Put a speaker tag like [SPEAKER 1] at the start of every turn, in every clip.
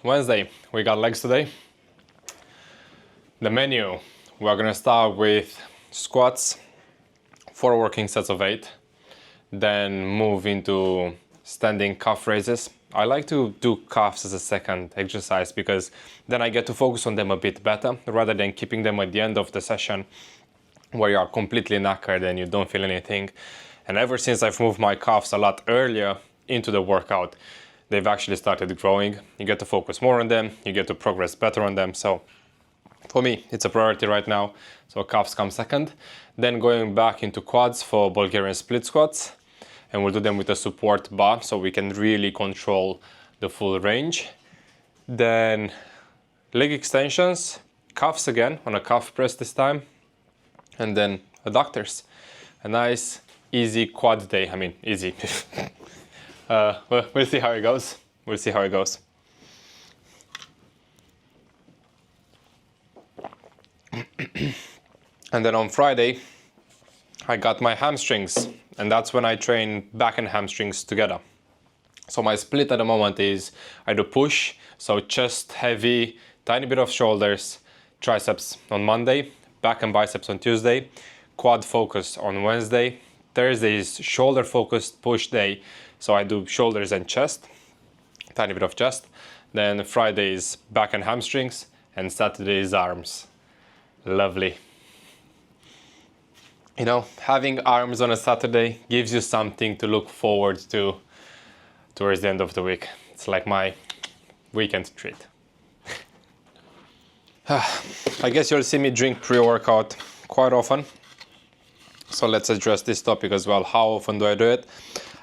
[SPEAKER 1] Wednesday, we got legs today. The menu, we're gonna start with squats, 4 working sets of 8, then move into standing calf raises. I like to do calves as a second exercise because then I get to focus on them a bit better rather than keeping them at the end of the session where you are completely knackered and you don't feel anything. And ever since I've moved my calves a lot earlier into the workout, they've actually started growing. You get to focus more on them, you get to progress better on them. So for me, it's a priority right now. So calves come second. Then going back into quads for Bulgarian split squats. And we'll do them with a support bar so we can really control the full range. Then leg extensions, calves again on a calf press this time. And then adductors. A nice, easy quad day. I mean, easy. We'll see how it goes. We'll see how it goes. And then on Friday, I got my hamstrings. And that's when I train back and hamstrings together. So my split at the moment is I do push, so chest heavy, tiny bit of shoulders, triceps on Monday, back and biceps on Tuesday, quad focus on Wednesday. Thursday is shoulder focused push day, so I do shoulders and chest, tiny bit of chest. Then Friday is back and hamstrings, and Saturday is arms. Lovely. You know, having arms on a Saturday gives you something to look forward to towards the end of the week. It's like my weekend treat. I guess you'll see me drink pre-workout quite often. So let's address this topic as well. How often do I do it?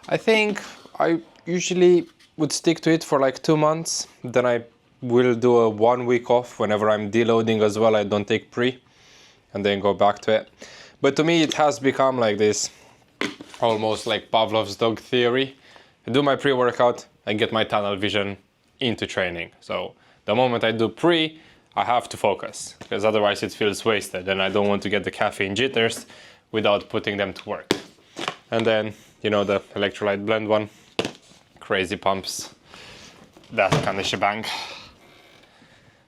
[SPEAKER 1] I think I usually would stick to it for like 2 months. Then I will do a 1 week off whenever I'm deloading as well. I don't take pre and then go back to it. But to me, it has become like this, almost like Pavlov's dog theory. I do my pre-workout, I get my tunnel vision into training. So the moment I do pre, I have to focus, because otherwise it feels wasted, and I don't want to get the caffeine jitters without putting them to work. And then, you know, the electrolyte blend one, crazy pumps, that kind of shebang.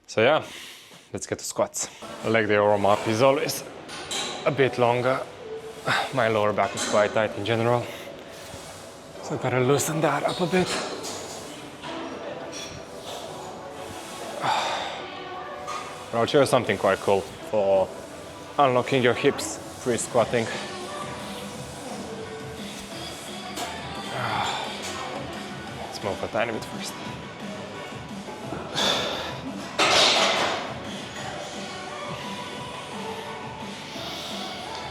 [SPEAKER 1] So yeah, let's get to squats. Leg day warm up is always a bit longer. My lower back is quite tight in general, so I gotta loosen that up a bit. But I'll show you something quite cool for unlocking your hips pre-squatting. Let's move a tiny bit first.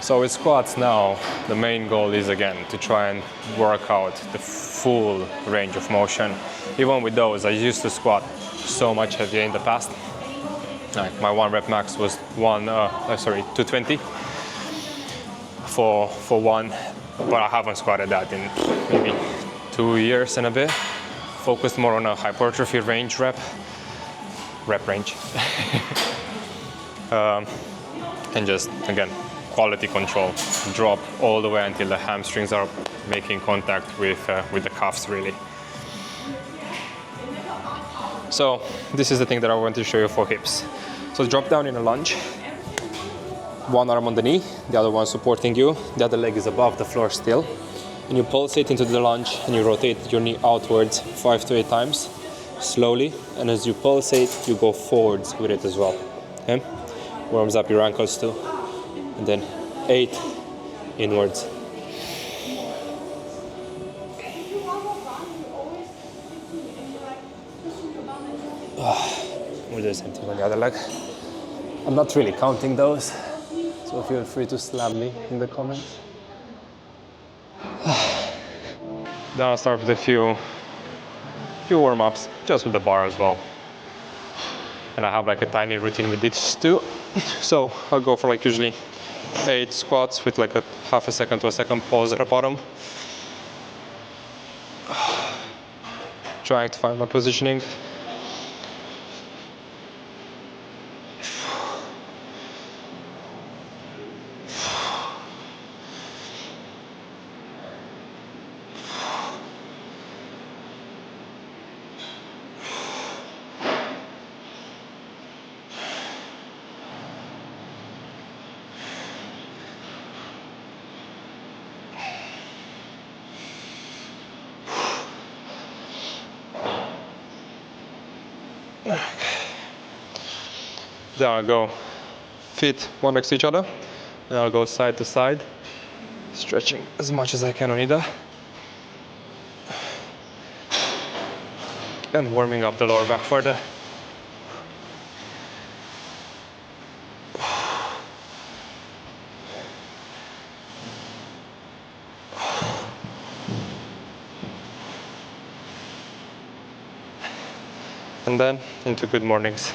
[SPEAKER 1] So with squats now, the main goal is again to try and work out the full range of motion. Even with those, I used to squat so much heavier in the past. Like my 1 rep max was 220 for one, but I haven't squatted that in maybe 2 years and a bit. Focused more on a hypertrophy range rep range. And just again, quality control, drop all the way until the hamstrings are making contact with the calves really. So this is the thing that I want to show you for hips. So drop down in a lunge, one arm on the knee, the other one supporting you, the other leg is above the floor still, and you pulsate into the lunge and you rotate your knee outwards 5 to 8 times, slowly, and as you pulsate, you go forwards with it as well. Okay? Warms up your ankles too. And then 8 inwards. We'll do the same thing on the other leg. I'm not really counting those, so feel free to slam me in the comments. Then I'll start with a few warm-ups, just with the bar as well. And I have like a tiny routine with this too. So I'll go for like usually 8 squats with like a half a second to a second pause at the bottom. Trying to find my positioning. Then I'll go feet one next to each other. Then I'll go side to side, stretching as much as I can on either. And warming up the lower back further. And then into good mornings.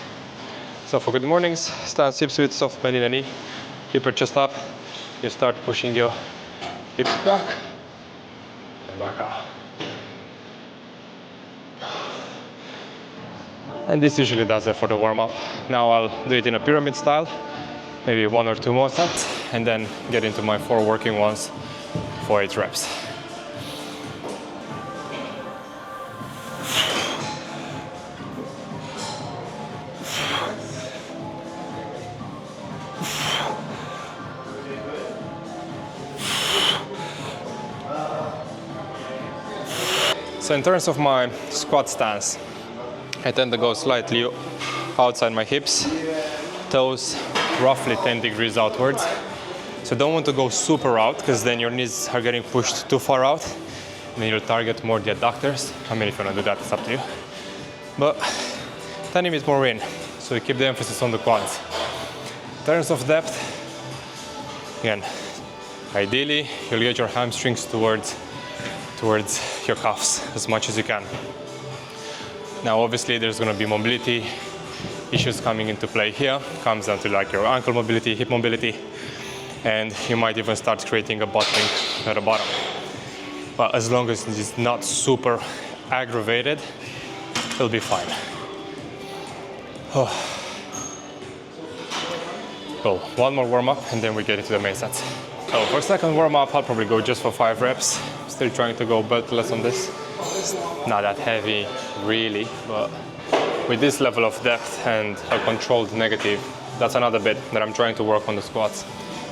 [SPEAKER 1] So for good mornings, stance hips with soft bend in the knee, keep your chest up, you start pushing your hips back and back out. And this usually does it for the warm-up. Now I'll do it in a pyramid style, maybe 1 or 2 more sets, and then get into my 4 working ones for 8 reps. So in terms of my squat stance, I tend to go slightly outside my hips, toes roughly 10 degrees outwards. So don't want to go super out, because then your knees are getting pushed too far out, and then you'll target more the adductors. I mean, if you want to do that, it's up to you. But tiny bit more in, so you keep the emphasis on the quads. In terms of depth, again, ideally, you'll get your hamstrings towards your calves as much as you can. Now obviously there's going to be mobility issues coming into play here. Comes down to like your ankle mobility, hip mobility, and you might even start creating a butt link at the bottom. But as long as it's not super aggravated, it'll be fine. Cool, one more warm up and then we get into the main sets. So for second warm up, I'll probably go just for 5 reps. Still trying to go beltless on this. It's not that heavy really, but with this level of depth and a controlled negative, that's another bit that I'm trying to work on the squats,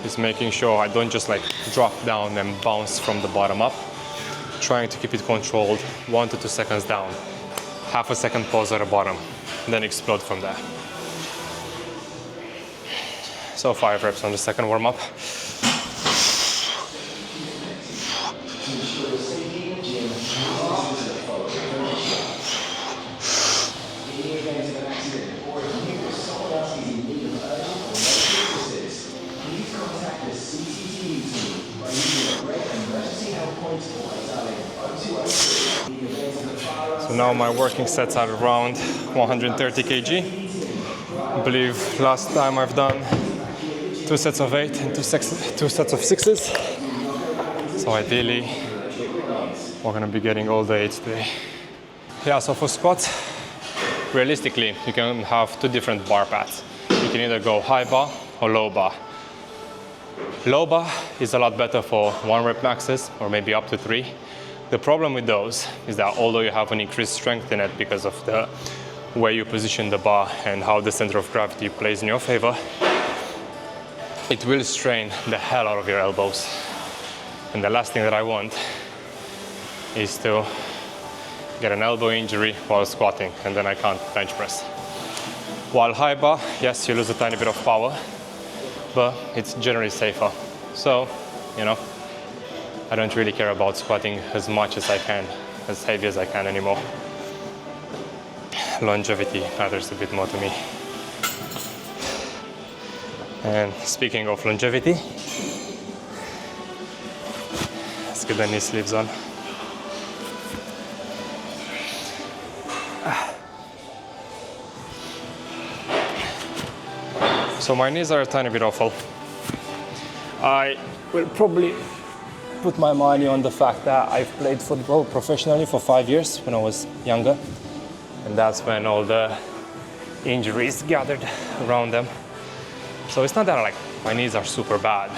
[SPEAKER 1] is making sure I don't just like drop down and bounce from the bottom up. Trying to keep it controlled, 1 to 2 seconds down, half a second pause at the bottom, then explode from there. So 5 reps on the second warm up. So now my working sets are around 130 kg. I believe last time I've done 2 sets of 8 and 2 sets of 6s. So ideally, we're gonna be getting all the 8 today. Yeah, so for squats, realistically, you can have 2 different bar paths. You can either go high bar or low bar. Low bar is a lot better for 1 rep maxes or maybe up to 3. The problem with those is that although you have an increased strength in it because of the way you position the bar and how the center of gravity plays in your favor, it will strain the hell out of your elbows. And the last thing that I want is to get an elbow injury while squatting, and then I can't bench press. While high bar, yes, you lose a tiny bit of power, but it's generally safer. So, you know, I don't really care about squatting as much as I can, as heavy as I can anymore. Longevity matters a bit more to me. And speaking of longevity, let's get the knee sleeves on. So my knees are a tiny bit awful. I will probably put my money on the fact that I've played football professionally for 5 years when I was younger. And that's when all the injuries gathered around them. So it's not that like my knees are super bad.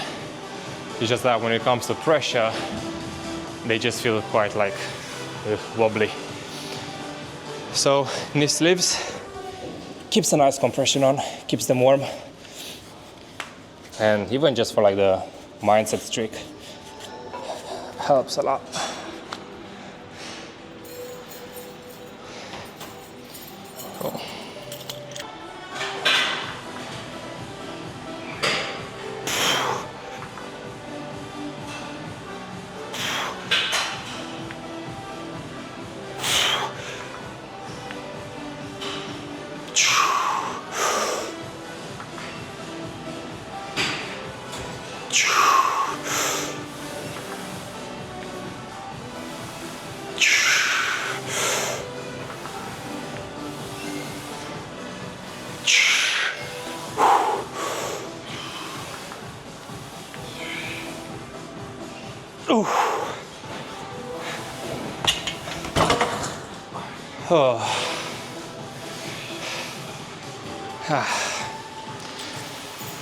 [SPEAKER 1] It's just that when it comes to pressure, they just feel quite like wobbly. So knee sleeves keeps a nice compression on, keeps them warm. And even just for like the mindset streak, helps a lot. Cool. Oh.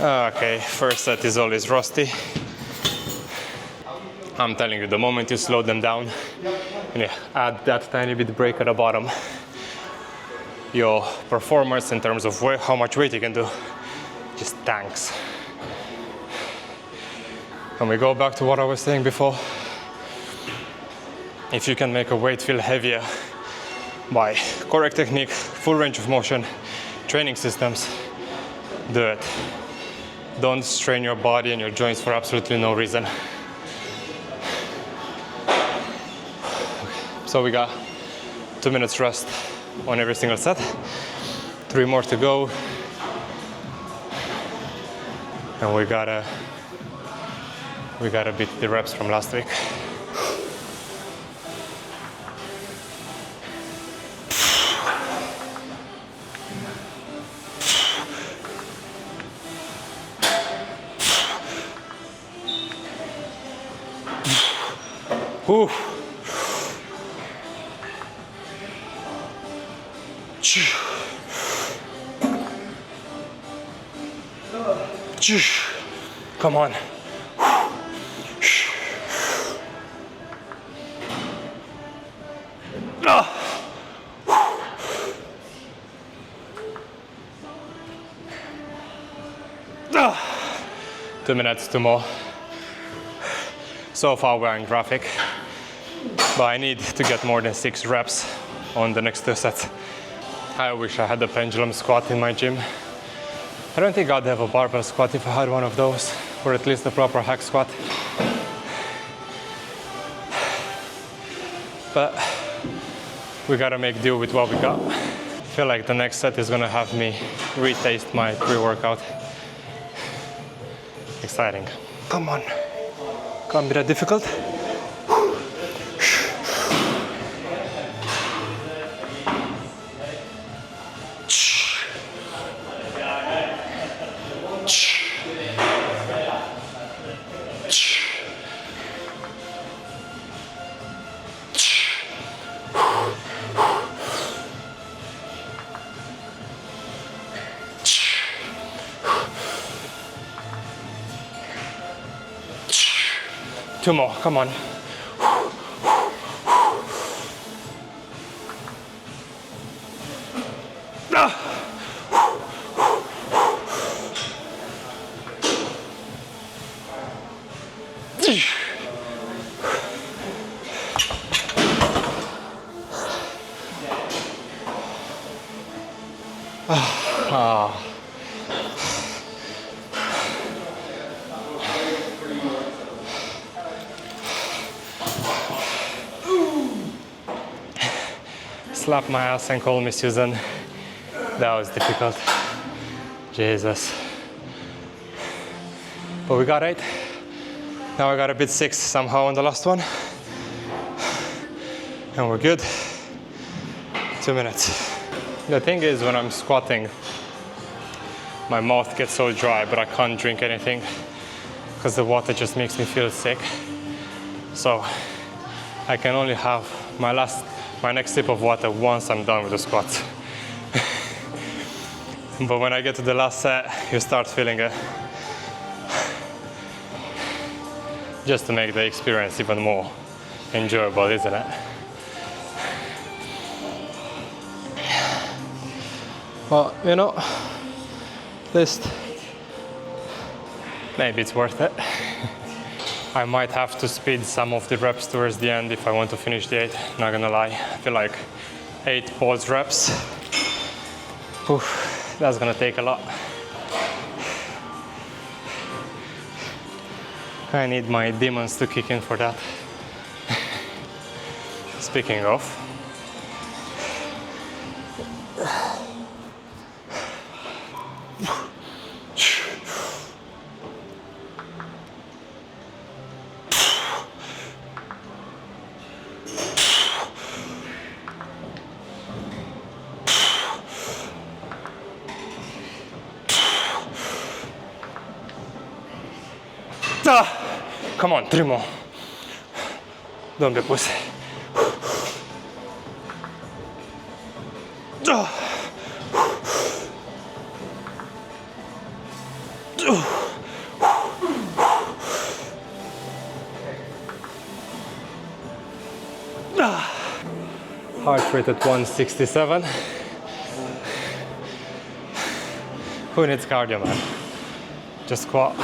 [SPEAKER 1] Okay, first set is always rusty. I'm telling you, the moment you slow them down and you add that tiny bit break at the bottom, your performance in terms of how much weight you can do just tanks. And we go back to what I was saying before. If you can make a weight feel heavier by correct technique, full range of motion, training systems, do it. Don't strain your body and your joints for absolutely no reason. So we got 2 minutes rest on every single set. 3 more to go. And we gotta beat the reps from last week. Whew. Come on. Two minutes, 2 more. So far we're in traffic, but I need to get more than 6 reps on the next 2 sets. I wish I had the pendulum squat in my gym. I don't think I'd have a barbell squat if I had one of those, or at least a proper hack squat. But we gotta make do with what we got. I feel like the next set is gonna have me retaste my pre-workout. Exciting. Come on. Can't be that difficult. Two more, come on. Slap my ass and call me Susan. That was difficult. Jesus. But we got 8. Now I got a bit 6 somehow on the last one. And we're good. 2 minutes. The thing is, when I'm squatting, my mouth gets so dry, but I can't drink anything because the water just makes me feel sick. So I can only have my next sip of water once I'm done with the squats. But when I get to the last set, you start feeling it. Just to make the experience even more enjoyable, isn't it? Well, you know, at least maybe it's worth it. I might have to speed some of the reps towards the end if I want to finish the 8, not gonna lie. I feel like 8 pause reps, oof, that's gonna take a lot. I need my demons to kick in for that. Speaking of, come on, 3 more. Don't be a pussy. Heart rate at 167. Who needs cardio, man? Just squat.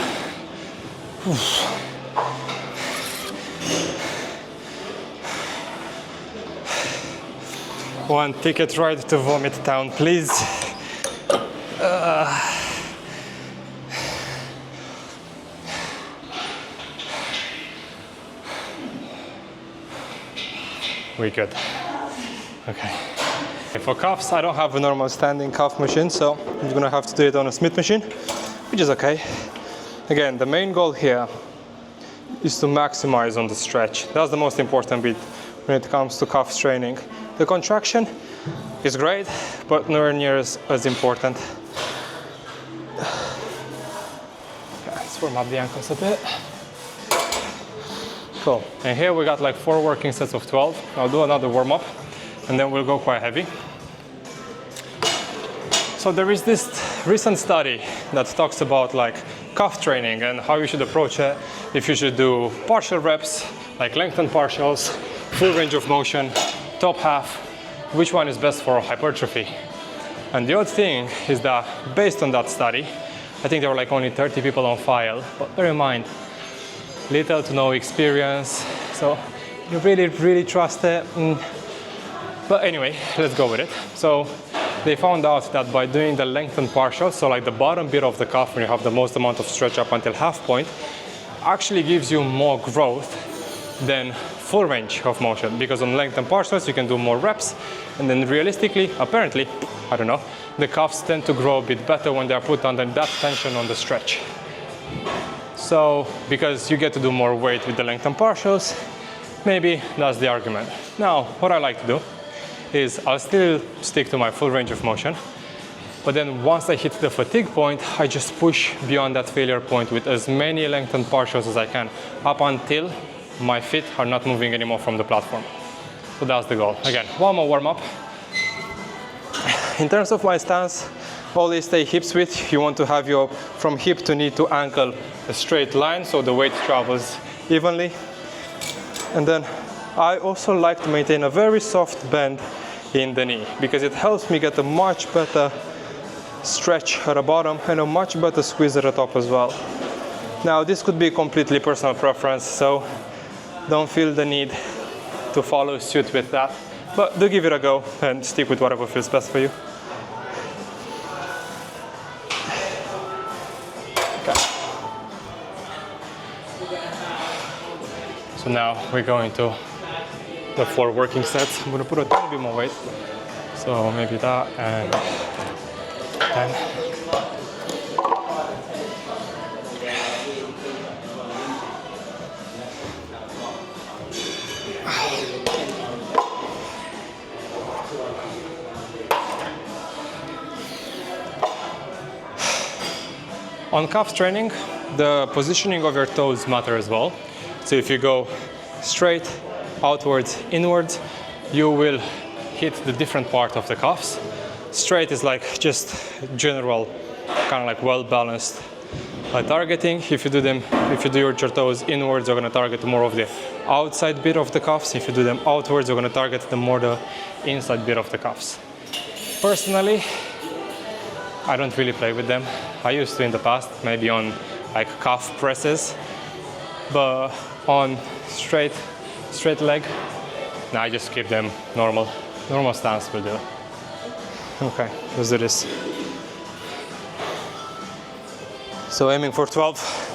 [SPEAKER 1] One ticket ride to Vomit Town, please. We good. Okay. For calves, I don't have a normal standing calf machine, so I'm gonna have to do it on a Smith machine, which is okay. Again, the main goal here is to maximize on the stretch. That's the most important bit when it comes to calf training. The contraction is great, but nowhere near as important. Okay, let's warm up the ankles a bit. Cool. And here we got like 4 working sets of 12. I'll do another warm up and then we'll go quite heavy. So there is this recent study that talks about like calf training and how you should approach it. If you should do partial reps, like lengthened partials, full range of motion, top half, which one is best for hypertrophy. And the odd thing is that based on that study, I think there were like only 30 people on file, but bear in mind, little to no experience, so you really trust it. But anyway, let's go with it. So they found out that by doing the lengthened partials, so like the bottom bit of the calf when you have the most amount of stretch up until half point, actually gives you more growth than full range of motion, because on lengthened partials you can do more reps, and then realistically, apparently, I don't know, the calves tend to grow a bit better when they are put under that tension on the stretch. So, because you get to do more weight with the lengthened partials, maybe that's the argument. Now, what I like to do is I'll still stick to my full range of motion, but then once I hit the fatigue point, I just push beyond that failure point with as many lengthened partials as I can, up until my feet are not moving anymore from the platform. So that's the goal. Again, one more warm up. In terms of my stance, always stay hips width. You want to have your, from hip to knee to ankle, a straight line, so the weight travels evenly. And then I also like to maintain a very soft bend in the knee, because it helps me get a much better stretch at the bottom and a much better squeeze at the top as well. Now, this could be completely personal preference, so don't feel the need to follow suit with that, but do give it a go and stick with whatever feels best for you. So now we're going to the 4 working sets. I'm going to put a tiny bit more weight. So maybe that and 10. On calf training, the positioning of your toes matter as well. So if you go straight, outwards, inwards, you will hit the different part of the calves. Straight is like just general, kind of like well-balanced targeting. If you do your toes inwards, you're going to target more of the outside bit of the calves. If you do them outwards, you're going to target the more the inside bit of the calves. Personally, I don't really play with them. I used to in the past, maybe on like calf presses, but on straight leg, now I just keep them normal stance will do. Okay, let's do this. So aiming for 12.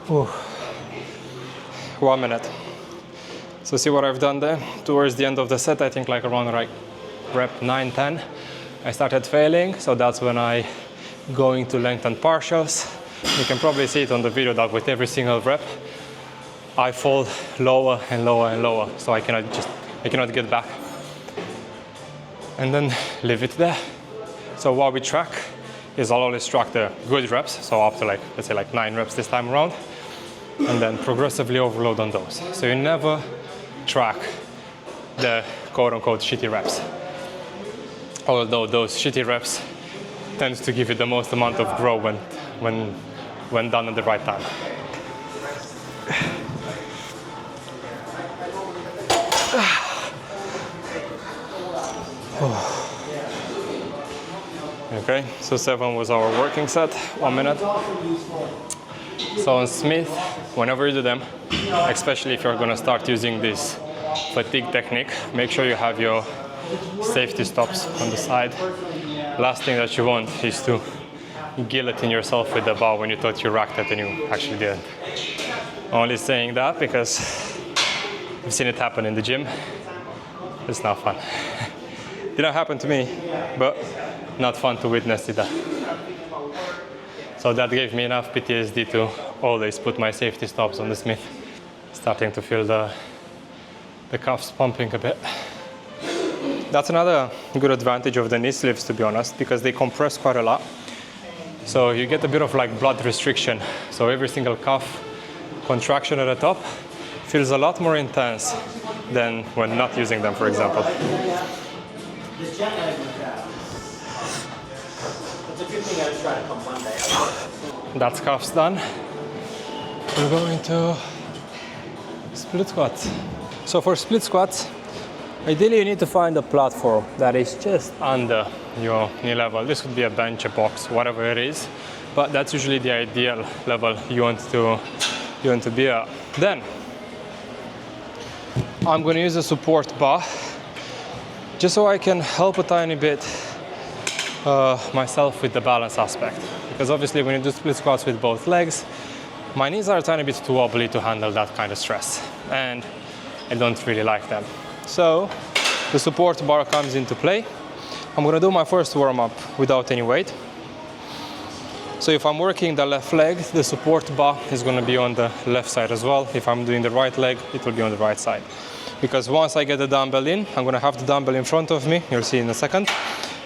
[SPEAKER 1] Ooh. 1 minute. So see what I've done there? Towards the end of the set, I think like around right rep 9, 10, I started failing, so that's when I go into lengthened partials. You can probably see it on the video that with every single rep, I fall lower and lower and lower, so I cannot get back. And then leave it there. So what we track is I'll always track the good reps, so up to like, let's say like 9 reps this time around, and then progressively overload on those. So you never track the quote-unquote shitty reps. Although those shitty reps tends to give you the most amount of growth when done at the right time. Okay, so 7 was our working set, 1 minute. So on Smith, whenever you do them, especially if you're gonna start using this fatigue technique, make sure you have your safety stops on the side. Last thing that you want is to guillotine yourself with the bar when you thought you racked it and you actually didn't. Only saying that because I've seen it happen in the gym. It's not fun. Didn't happen to me, but not fun to witness either. So that gave me enough PTSD to always put my safety stops on the Smith. Starting to feel the cuffs pumping a bit. That's another good advantage of the knee sleeves, to be honest, because they compress quite a lot. So you get a bit of like blood restriction. So every single cuff contraction at the top feels a lot more intense than when not using them, for example. That's cuffs done. We're going to split squats. So for split squats, ideally you need to find a platform that is just under your knee level. This could be a bench, a box, whatever it is, but that's usually the ideal level you want to be at. Then I'm going to use a support bar just so I can help a tiny bit myself with the balance aspect, because obviously when you do split squats with both legs, my knees are a tiny bit too wobbly to handle that kind of stress, and I don't really like them. So the support bar comes into play. I'm going to do my first warm-up without any weight. So if I'm working the left leg, the support bar is going to be on the left side as well. If I'm doing the right leg, it will be on the right side. Because once I get the dumbbell in, I'm going to have the dumbbell in front of me, you'll see in a second,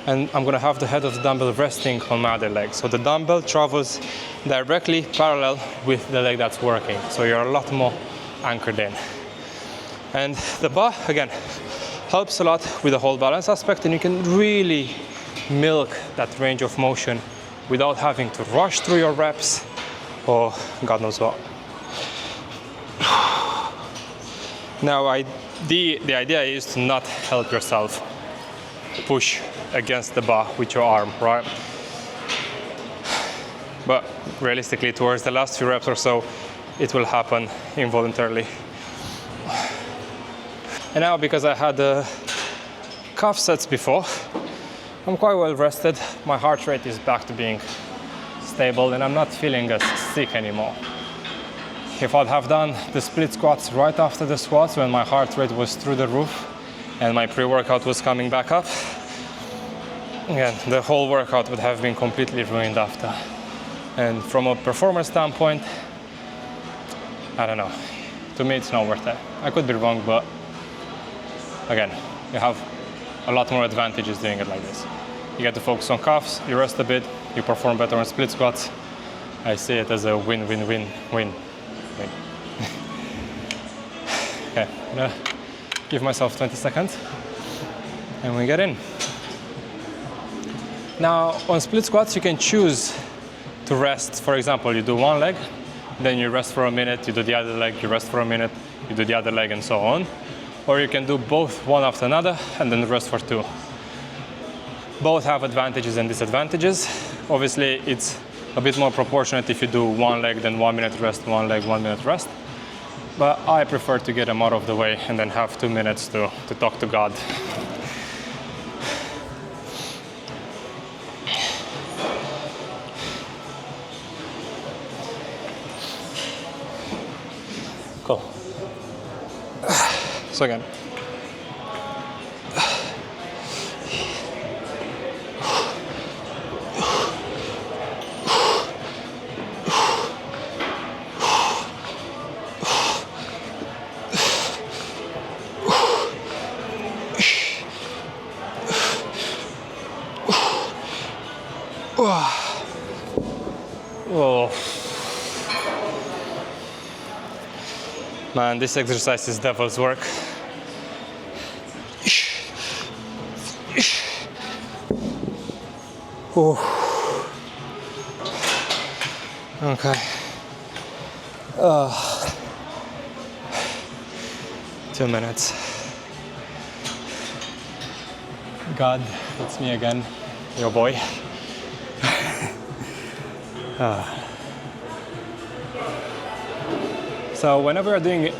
[SPEAKER 1] and I'm going to have the head of the dumbbell resting on my other leg. So the dumbbell travels directly parallel with the leg that's working. So you're a lot more anchored in. And the bar, again, helps a lot with the whole balance aspect, and you can really milk that range of motion without having to rush through your reps or God knows what. Now, the idea is to not help yourself push against the bar with your arm, right? But realistically, towards the last few reps or so, it will happen involuntarily. And now, because I had calf sets before, I'm quite well rested. My heart rate is back to being stable, and I'm not feeling as sick anymore. If I'd have done the split squats right after the squats when my heart rate was through the roof and my pre-workout was coming back up, again, the whole workout would have been completely ruined after. And from a performance standpoint, I don't know. To me, it's not worth it. I could be wrong, but again, you have a lot more advantages doing it like this. You get to focus on calves, you rest a bit, you perform better on split squats. I see it as a win-win-win-win. Okay, I'm gonna give myself 20 seconds and we get in. Now, on split squats, you can choose to rest. For example, you do one leg, then you rest for a minute, you do the other leg, you rest for a minute, you do the other leg, and so on. Or you can do both one after another and then rest for 2. Both have advantages and disadvantages. Obviously, it's a bit more proportionate if you do one leg, then 1 minute rest, one leg, 1 minute rest. But I prefer to get them out of the way and then have 2 minutes to talk to God. Cool. So again, Oh. Man, this exercise is devil's work. Oh. Okay. 2 minutes. God, it's me again, your boy. So whenever you're doing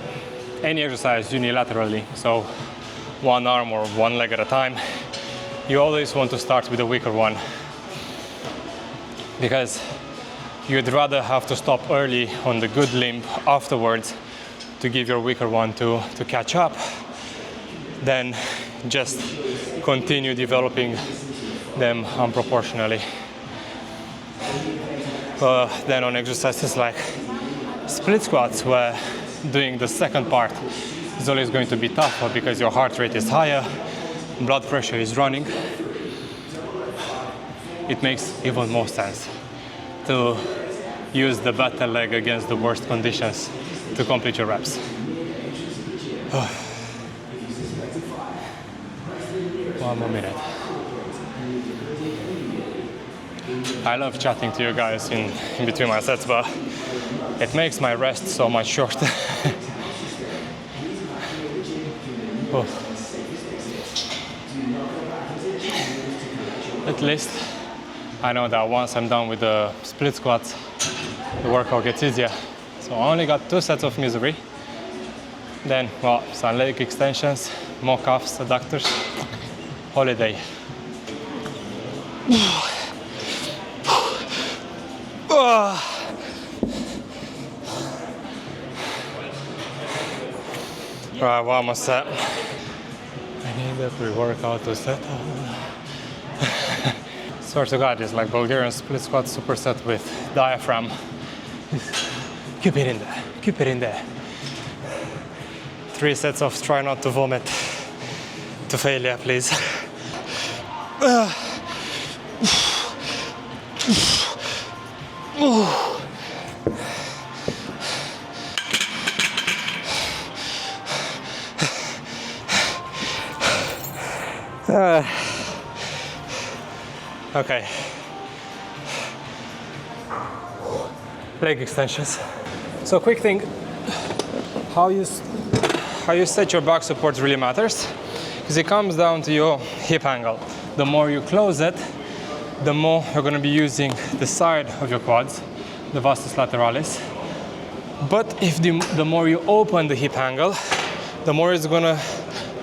[SPEAKER 1] any exercise unilaterally, so one arm or one leg at a time, you always want to start with a weaker one, because you'd rather have to stop early on the good limb afterwards to give your weaker one to catch up than just continue developing them unproportionally. Then on exercises like split squats, where doing the second part is always going to be tougher because your heart rate is higher, blood pressure is running, it makes even more sense to use the better leg against the worst conditions to complete your reps. One more minute. I love chatting to you guys in between my sets, but it makes my rest so much shorter. Oh. At least I know that once I'm done with the split squats, the workout gets easier. So I only got 2 sets of misery. Then, well, some leg extensions, more calves, adductors, holiday. Right, one more set. I need a pre-workout to settle. Swear to God, it's like Bulgarian split squat superset with diaphragm. Keep it in there, keep it in there. 3 sets of try not to vomit to failure, please. Okay. Leg extensions. So quick thing, how you set your back support really matters, because it comes down to your hip angle. The more you close it, the more you're going to be using the side of your quads, the vastus lateralis. But if the more you open the hip angle, the more it's going to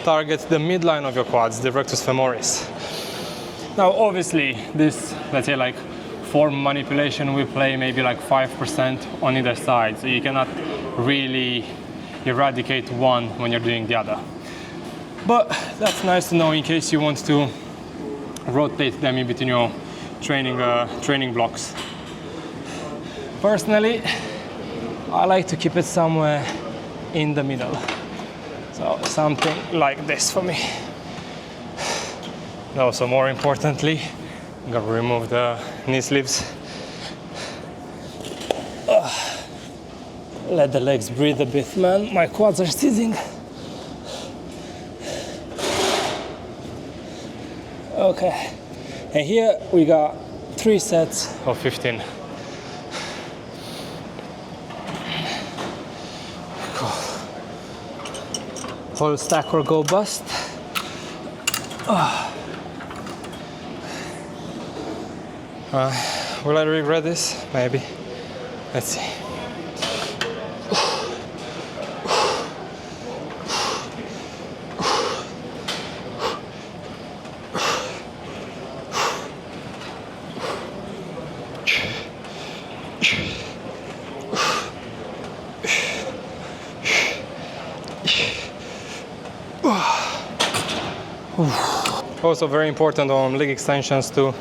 [SPEAKER 1] target the midline of your quads, the rectus femoris. Now, obviously, this, let's say, like form manipulation will play maybe like 5% on either side, so you cannot really eradicate one when you're doing the other. But that's nice to know in case you want to rotate them in between your training blocks. Personally, I like to keep it somewhere in the middle. So something like this for me. Also, more importantly, I'm gonna remove the knee sleeves. Let the legs breathe a bit, man. My quads are seizing. Okay, and here we got 3 sets of 15. Cool. Whole stack or go bust. Will I regret this? Maybe. Let's see. Also very important on leg extensions to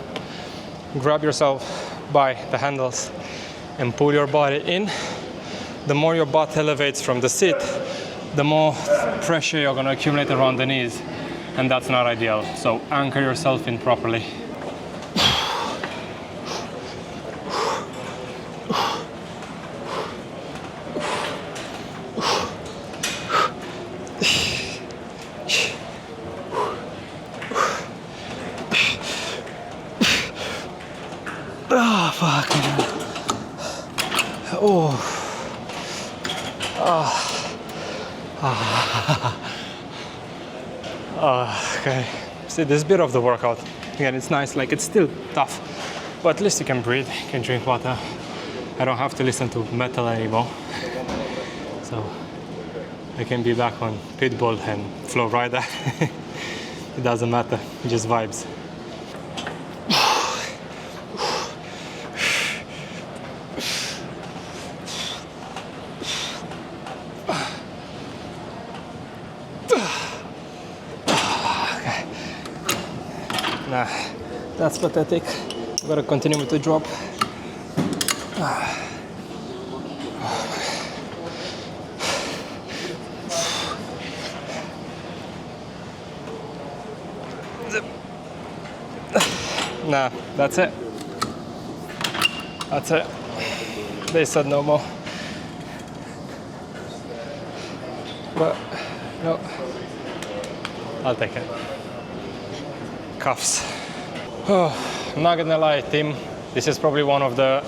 [SPEAKER 1] grab yourself by the handles and pull your body in. The more your butt elevates from the seat, the more pressure you're going to accumulate around the knees, and that's not ideal. So anchor yourself in properly.
[SPEAKER 2] Oh, fuck. Oh. Okay. See, this bit of the workout, again, it's nice, like it's still tough, but at least you can breathe, you can drink water. I don't have to listen to metal anymore. So I can be back on Pitbull and Flow Rider. It doesn't matter, just vibes. Nah, that's pathetic. I'm gonna continue with the drop. Nah, that's it. That's it. They said no more. But, no. I'll take it. Cuffs. Oh, I'm not gonna lie, team. This is probably one of the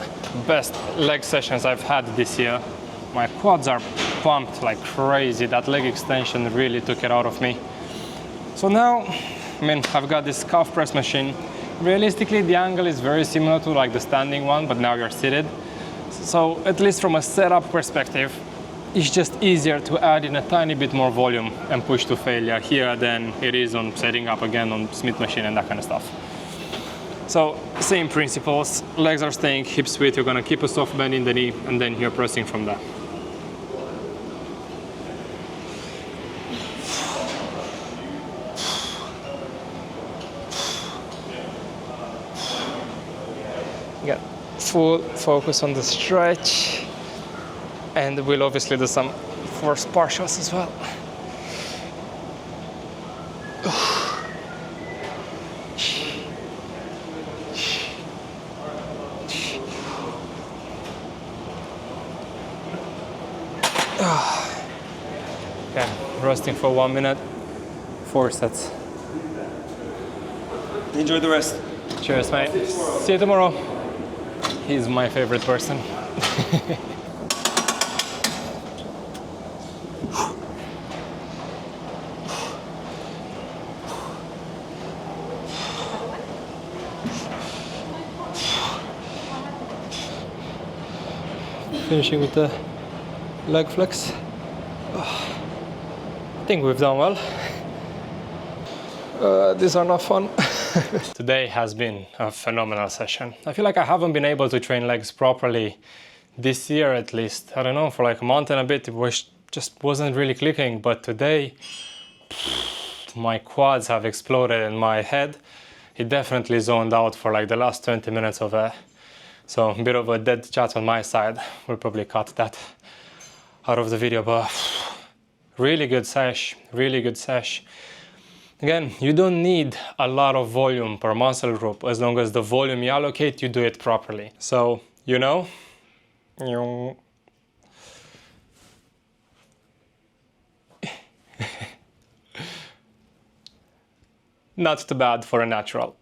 [SPEAKER 2] best leg sessions I've had this year. My quads are pumped like crazy. That leg extension really took it out of me. So now, I mean, I've got this calf press machine. Realistically, the angle is very similar to like the standing one, but now you're seated. So at least from a setup perspective, it's just easier to add in a tiny bit more volume and push to failure here than it is on setting up again on Smith machine and that kind of stuff. So same principles, legs are staying hip width, you're gonna keep a soft bend in the knee and then you're pressing from there. Get full focus on the stretch, and we'll obviously do some force partials as well. Okay, resting for 1 minute, 4 sets.
[SPEAKER 3] Enjoy the rest.
[SPEAKER 2] Cheers, mate. See you tomorrow. He's my favorite person. Finishing with the leg flex. I think we've done well. These are not fun. Today has been a phenomenal session. I feel like I haven't been able to train legs properly this year, at least. I don't know, for like a month and a bit, it just wasn't really clicking. But today, my quads have exploded in my head. It definitely zoned out for like the last 20 minutes of it. So a bit of a dead chat on my side. We'll probably cut that out of the video, but really good sesh, really good sesh. Again, you don't need a lot of volume per muscle group. As long as the volume you allocate, you do it properly. So, you know, not too bad for a natural.